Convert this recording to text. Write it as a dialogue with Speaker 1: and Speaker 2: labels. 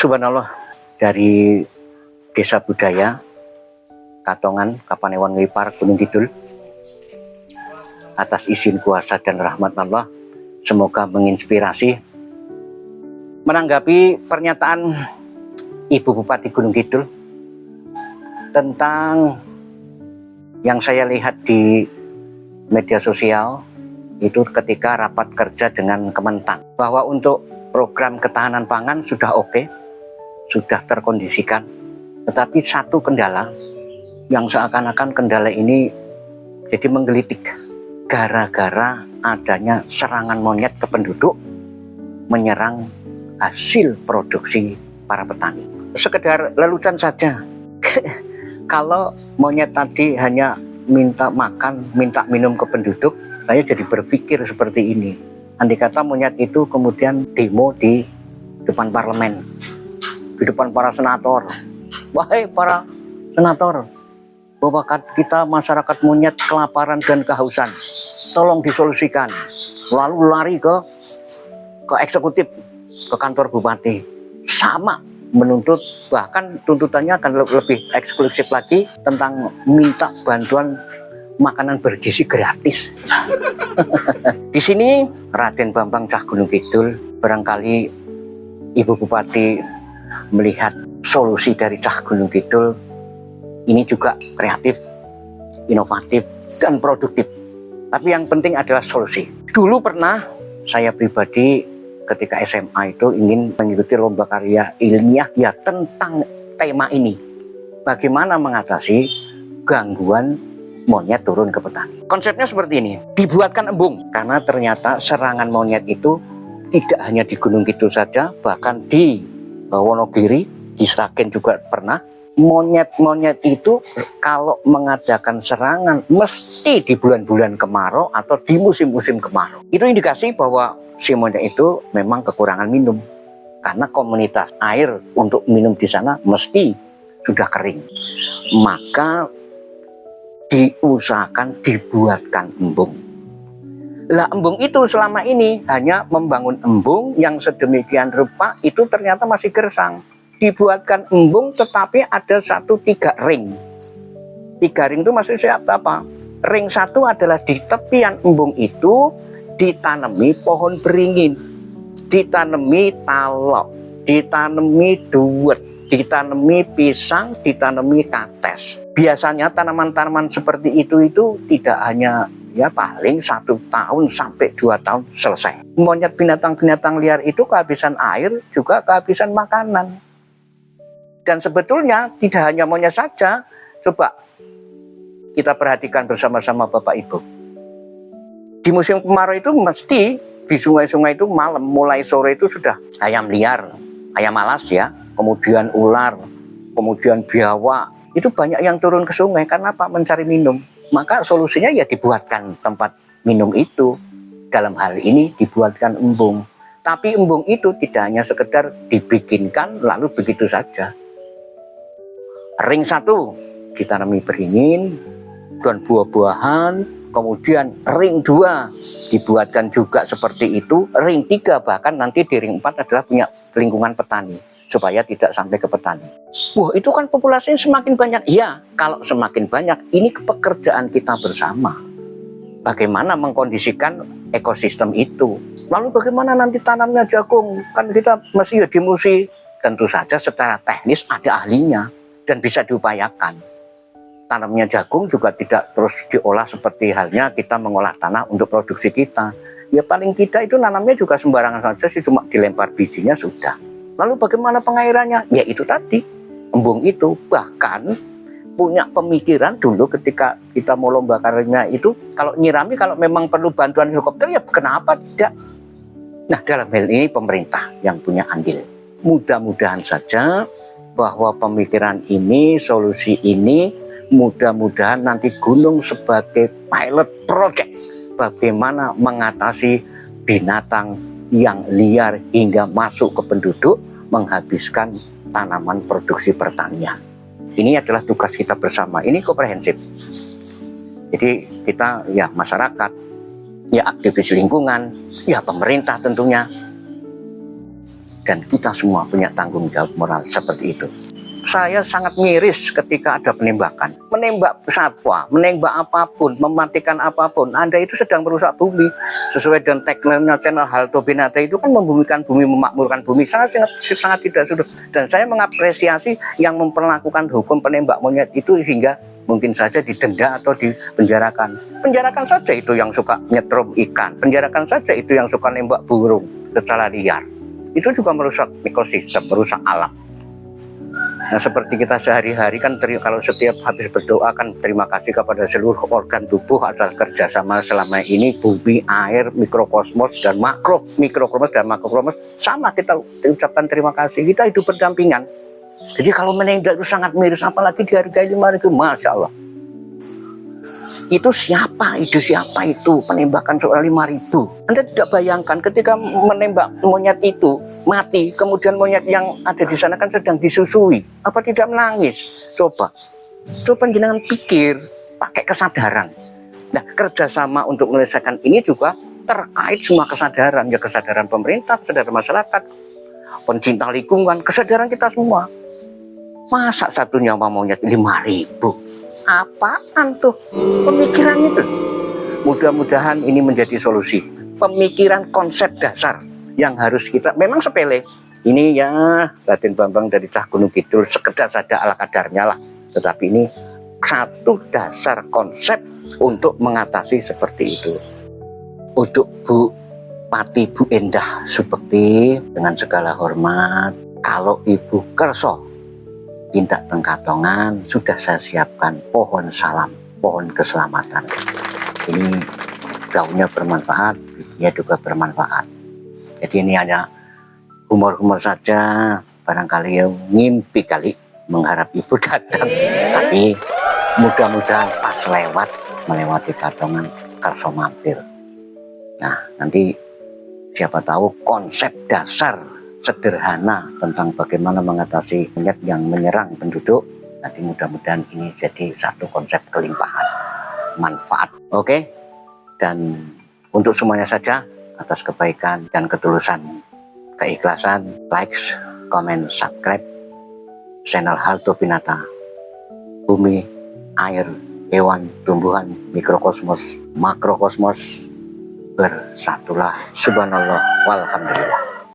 Speaker 1: Subhanallah, dari Desa Budaya Katongan, Kapanewon Wipar, Gunung Kidul, atas izin kuasa dan rahmat Allah, semoga menginspirasi. Menanggapi pernyataan Ibu Bupati Gunung Kidul tentang yang saya lihat di media sosial itu ketika rapat kerja dengan Kementan, bahwa untuk program ketahanan pangan sudah oke, sudah terkondisikan, tetapi satu kendala yang seakan-akan kendala ini jadi menggelitik gara-gara adanya serangan monyet ke penduduk menyerang hasil produksi para petani. Sekedar lelucon saja, kalau monyet tadi hanya minta makan, minta minum ke penduduk, saya jadi berpikir seperti ini. Andai kata monyet itu kemudian demo di depan parlemen, di depan para senator. Wahai para senator, bahwa kita masyarakat monyet kelaparan dan kehausan, tolong disolusikan. Lalu lari ke eksekutif, ke kantor bupati, sama menuntut, bahkan tuntutannya akan lebih eksklusif lagi tentang minta bantuan makanan bergizi gratis. Di sini Raden Bambang Cah Gunung Kidul, barangkali Ibu Bupati melihat solusi dari Cah Gunung Kidul ini juga kreatif, inovatif, dan produktif. Tapi yang penting adalah solusi. Dulu pernah saya pribadi ketika SMA itu ingin mengikuti lomba karya ilmiah ya tentang tema ini. Bagaimana mengatasi gangguan monyet turun ke petani. Konsepnya seperti ini, dibuatkan embung, karena ternyata serangan monyet itu tidak hanya di Gunung Kidul saja, bahkan di Wonogiri, di Sragen juga pernah. Monyet-monyet itu kalau mengadakan serangan mesti di bulan-bulan kemarau atau di musim-musim kemarau. Itu indikasi bahwa si monyet itu memang kekurangan minum, karena komunitas air untuk minum di sana mesti sudah kering. Maka diusahakan dibuatkan embung. Lah embung itu selama ini hanya membangun embung yang sedemikian rupa itu ternyata masih gersang. Dibuatkan embung tetapi ada 3 ring. 3 ring itu maksud saya apa? Ring 1 adalah di tepian embung itu ditanami pohon beringin, ditanami talok, ditanami duet, ditanami pisang, ditanami kates. Biasanya tanaman-tanaman seperti itu tidak hanya ya paling 1 tahun sampai 2 tahun selesai. Monyet binatang-binatang liar itu kehabisan air juga kehabisan makanan. Dan sebetulnya tidak hanya monyet saja. Coba kita perhatikan bersama-sama Bapak Ibu. Di musim kemarau itu mesti di sungai-sungai itu malam mulai sore itu sudah ayam liar, ayam alas ya, kemudian ular, kemudian biawak. Itu banyak yang turun ke sungai karena apa? Mencari minum. Maka solusinya ya dibuatkan tempat minum itu. Dalam hal ini dibuatkan embung. Tapi embung itu tidak hanya sekedar dibikinkan lalu begitu saja. Ring 1 ditanami beringin dan buah-buahan. Kemudian ring 2 dibuatkan juga seperti itu. Ring 3 bahkan nanti di ring 4 adalah punya lingkungan petani, supaya tidak sampai ke petani. Wah, itu kan populasinya semakin banyak. Ya, kalau semakin banyak, ini pekerjaan kita bersama. Bagaimana mengkondisikan ekosistem itu. Lalu bagaimana nanti tanamnya jagung? Kan kita mesti ya dimusi. Tentu saja secara teknis ada ahlinya dan bisa diupayakan. Tanamnya jagung juga tidak terus diolah seperti halnya kita mengolah tanah untuk produksi kita. Ya paling tidak itu nanamnya juga sembarangan saja sih, cuma dilempar bijinya sudah. Lalu bagaimana pengairannya? Ya itu tadi, embung itu. Bahkan punya pemikiran dulu ketika kita mau lomba karirnya itu, kalau nyirami kalau memang perlu bantuan helikopter ya kenapa tidak? Nah dalam hal ini pemerintah yang punya andil. Mudah-mudahan saja bahwa pemikiran ini, solusi ini, mudah-mudahan nanti gunung sebagai pilot project bagaimana mengatasi binatang yang liar hingga masuk ke penduduk, menghabiskan tanaman produksi pertanian. Ini adalah tugas kita bersama, ini komprehensif. Jadi kita ya masyarakat, ya aktivis lingkungan, ya pemerintah tentunya, dan kita semua punya tanggung jawab moral seperti itu. Saya sangat miris ketika ada penembakan. Menembak satwa, menembak apapun, mematikan apapun. Anda itu sedang merusak bumi. Sesuai dengan tagline channel Halto Binata itu kan membumikan bumi, memakmurkan bumi. Sangat tidak sudah. Dan saya mengapresiasi yang memperlakukan hukum penembak monyet itu hingga mungkin saja didenda atau dipenjarakan. Penjarakan saja itu yang suka nyetrum ikan. Penjarakan saja itu yang suka nembak burung secara liar. Itu juga merusak ekosistem, merusak alam. Nah, seperti kita sehari-hari kan kalau setiap habis berdoa kan terima kasih kepada seluruh organ tubuh atas kerjasama selama ini, bumi, air, mikrokosmos dan mikrokosmos dan makrokosmos sama kita ucapkan terima kasih. Kita hidup berdampingan. Jadi kalau meninggal itu sangat miris, apalagi dihargai 5.000, Masya Allah. Itu siapa itu penembakan soal 5.000. Anda tidak bayangkan ketika menembak monyet itu mati, kemudian monyet yang ada di sana kan sedang disusui, apa tidak menangis? Coba jenengan pikir, pakai kesadaran. Nah, kerjasama untuk menyelesaikan ini juga terkait semua kesadaran, ya kesadaran pemerintah, kesadaran masyarakat, pencinta lingkungan, kesadaran kita semua. Masa satu nyawa monyet 5.000? Apaan tuh pemikiran itu? Mudah-mudahan ini menjadi solusi. Pemikiran konsep dasar yang harus kita, memang sepele. Ini ya Raden Bambang dari Cah Gunung Kidul sekedar saja ala kadarnya lah. Tetapi ini satu dasar konsep untuk mengatasi seperti itu. Untuk Bu Pati Bu Endah Subekti, dengan segala hormat, kalau Ibu kerso tindak tengkatongan, sudah saya siapkan pohon salam, pohon keselamatan. Ini daunnya bermanfaat, bijinya juga bermanfaat. Jadi ini hanya humor-humor saja, barangkali yang ngimpi kali mengharap Ibu datang. Tapi mudah-mudahan pas melewati Katongan kerso mampir. Nah, nanti siapa tahu konsep dasar sederhana tentang bagaimana mengatasi monyet yang menyerang penduduk. Nanti mudah-mudahan ini jadi satu konsep kelimpahan manfaat. Oke? Dan untuk semuanya saja, atas kebaikan dan ketulusan, keikhlasan, likes, komen, subscribe channel Halto Binata. Bumi, air, hewan, tumbuhan, mikrokosmos, makrokosmos, bersatulah. Subhanallah walhamdulillah.